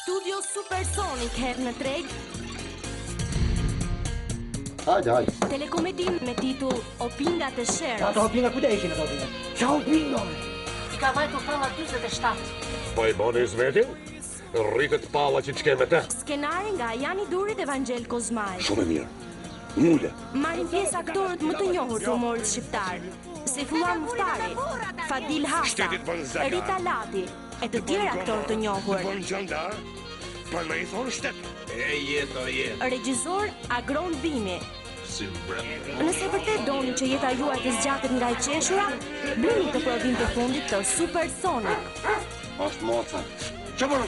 Studio Supersonic herë në treg. Hajde. Telekomedim me titull Opinga të Sherës. Ato opinga ku ishin ato opinga? Qa opinga? I ka vajtur palla 47. Po i boni zmetin? Rritet palla që t'ke me te. Skenari nga Jani Duri dhe Evangel Kozmaj. Shumë e mirë. Mule. Marrin pjesë aktorët më të njohur të humorit shqiptar. Sefullah Muftari, Fadil Hasa, Rita Lati e të tjerë aktorë të njohur. Pa me i thonë shtet. Regjisor Agron Bimi. Nëse vërtet doni që jeta juaj të zgjatet nga i qeshura, blini të prodhim të fundit të Supersonic. Ashtë moca. Që bërë?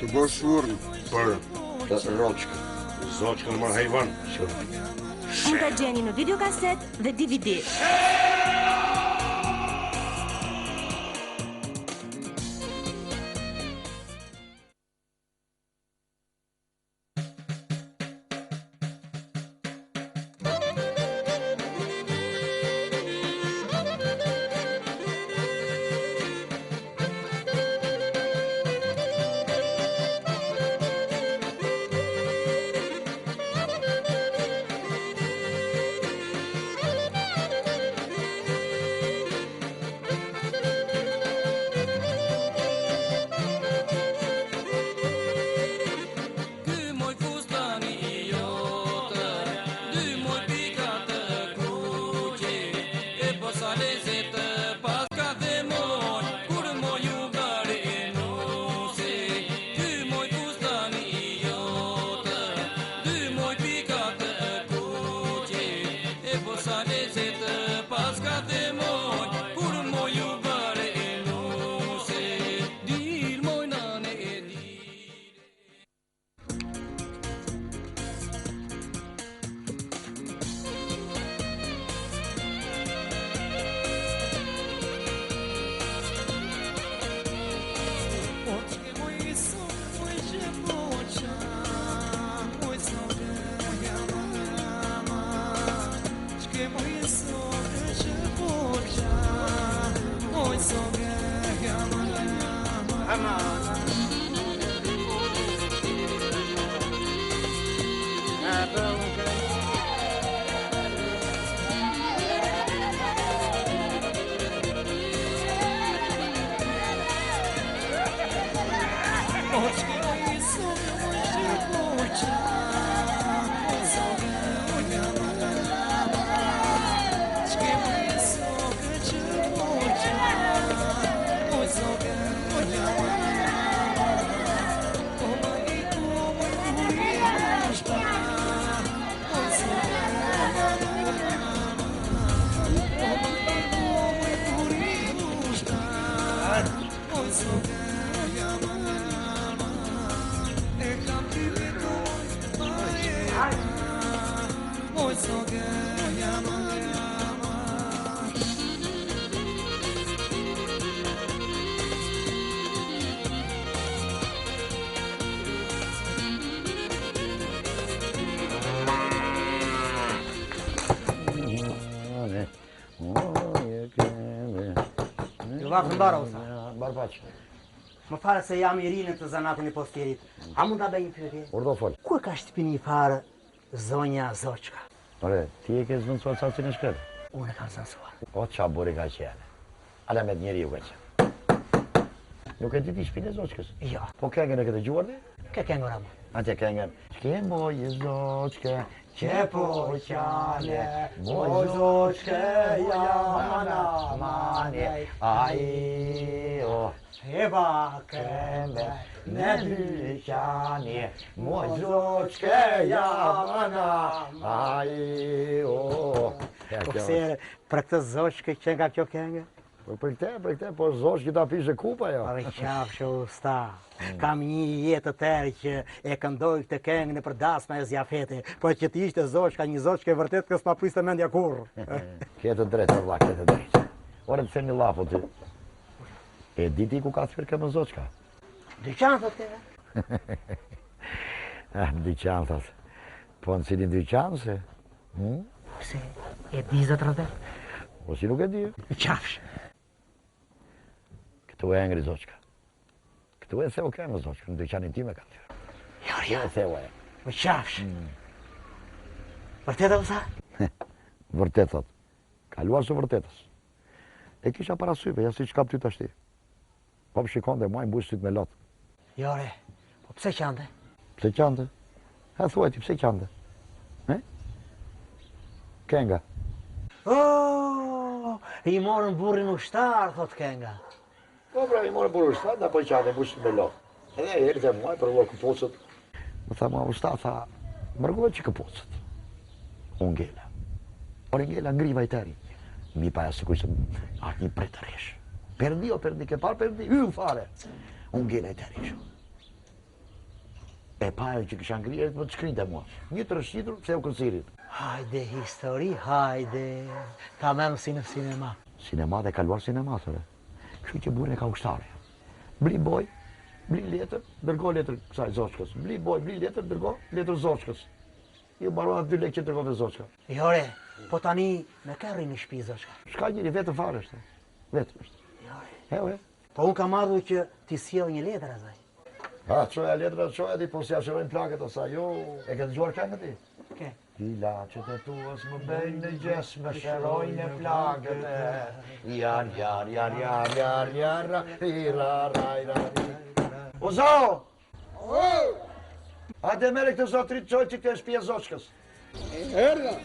Të bërë shurën. Për Roqkë. Zoçkën mërë hajvan. Mund ta gjeni në videokaset dhe DVD. Vakë mbara usa. Barbaq. Më fare se jam I ri në të zanatin e posterit. A mund ta bëj një pyetje? Urdo fol. Ku e ka shtëpinë I farë zonja Zoçka? Ore, ti e ke zvëndsuar cacin e shkret? Unë e kam zënsuar. O, qa buri ka qene. Ale me të njeri u ka qene. Nuk e di ti shpinë e Zoçkës? Jo. Po këngën e këtë gjuar dhe? Ke këngura më. Atje këngën. Shke moj Zoçke, Që po qane, moj Zoçke, ja mane, ai o. Që bakëmbe, Në dyqani, moj Zoçke, ja ai o. Po se për këtë Zoçke që nga kjo këngë? Për këte, po Zoçke ta pishe kupa jo. Ave qafshë usta. Kam një jetë të tërë që e këndoj këtë këngë në përdasma e zjafete, po që ti ishte Zoçka, një Zoçke vërtet kësë ma priste mendja kur. Kjetë drejtë, vëlla, kjetë drejtë. Ore të themi lapo ti. E diti ku ka thyrë këmë Zoçka? Dyqan, thot këve? Dyqan, thot. Po në cilin dyqan, se? Se, e di zëtë rëve? Po si nuk e di. Qafshë. Këtu e ngri Zoçka. Këtu e theu kemë, zoshka, në dyqanin time ka të. Jori, E theu e. më qafsh. Vërtet e vësa? Vërtet, thot. Kaluar së vërtetës. E kisha parasyve, ja si që kap ty të ashti. Po më shikon dhe muaj mbush syt me lotë. Jori, po pse qante? Pse qante? Ha thuaj ti, pse qante? Kenga. I morën burrin ushtar, thot Kenga. Po pra, i morën burrin ushtar, da po qante mbush syt me lotë. Edhe e herë të muaj për ullë këpucët. Më tha, ma ushtar, tha, mërgove që këpucët. Unë ngella. Por ngella ngriva i teri. Mi pa e sikur se atë një pretëresh. Perdi o perdi, ke parë perdi, hynë fare. Unë ngella i teri shumë. E pa e që kësha ngrirë, më të shkrinte mua. Një të rëshqitur, pse u kësirit. Hajde, histori, hajde. Ta menë si në sinema. Sinema dhe kaluar sinema, thëre. Kështu që burën e ka ushtare. Bli boj, bli letër, dërgo letër kësaj zoshkës. Bli boj, bli letër, dërgo letër zoshkës. Ju baruat 2 lekë që dërgove zoshka. Jore, po tani me ka rri në shpi zoshka. Shka njëri vetë fare është. Vetëm është. Jore. Po unë kam ardhur që ti sjell një letër asaj. Ha, qoja letra, qoja di, po si ashërojnë plaket asa, jo, e ke dëgjuar këngë ti? Ke? Ilacet e tuas më bëjnë në gjes, më shërojnë e plaket e. Jar, jar, jar, jar, jar, jar, ira, raj, Uzo! Hajde mere këtë zotrit qoj që këtë shpje zoshkës. Erda!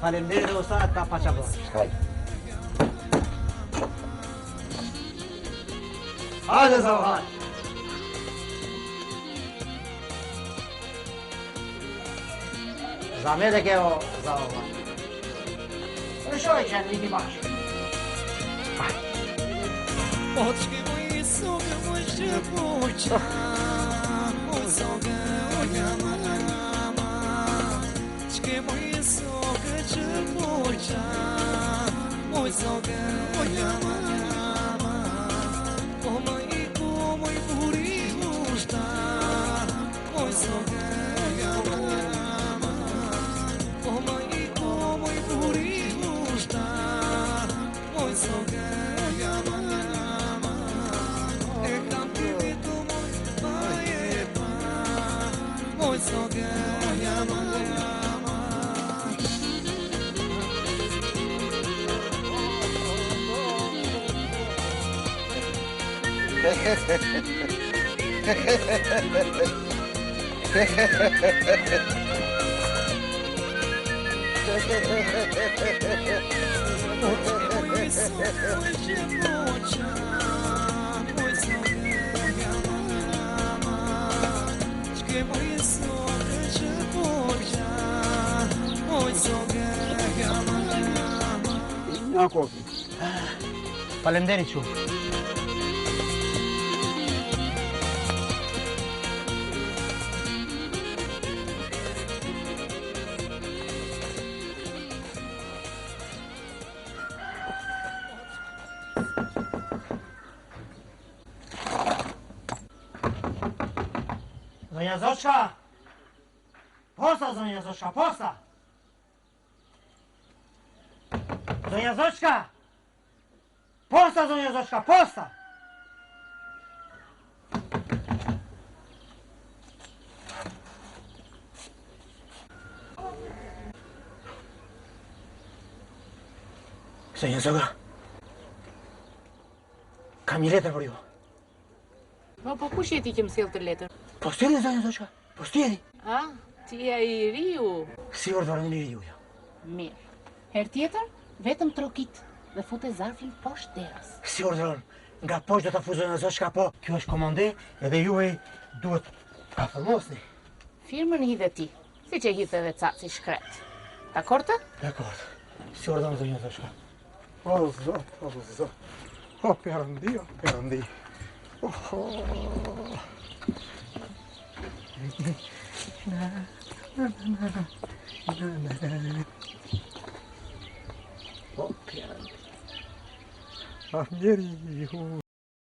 Faleminderit e ushtarat ka paçavon. Hajde. Hajde Zohan. Zamete ke o Zohan. Shoj që në një bashkë. Oczki moje sobie może pocia, mozoga ojama nama. Oczki moje sobie czy pocia, mozoga ojama nama. O moj buri usta, mozoga ojama nama. O moj buri usta, mozoga ojama nama. E kam ti vetu moj paje pa, mozoga ojama nama. Nga kofi. Faleminderit shumë. Zonja Zoshka! Posta, Zonja Zoshka, posta! Zonja Zoshka! Posta, Zonja Zoshka, posta! Zonja Zoshka! Kam një letër për ju. Po kush je ti që më sjell të letër? Po stjeli, Zonja Zoshka, po stjeli. A, ti je i riu. Si urdhërën unë i juja. Mirë. Herë tjetër, vetëm trokit dhe fute zarfin poshtë derës. Si urdhërën, nga poshtë do të fuzë Zonja Zoshka, po kjo është komande edhe juaj duhet ka fërmosni. Firmën hidhe ti, si që hidhe edhe caci shkret. Dakortë? Dakord. Si urdhërën Zonja Zoshka. O zot, o zot. O perëndi, o perëndi. O perëndi. Ah, njeri ju.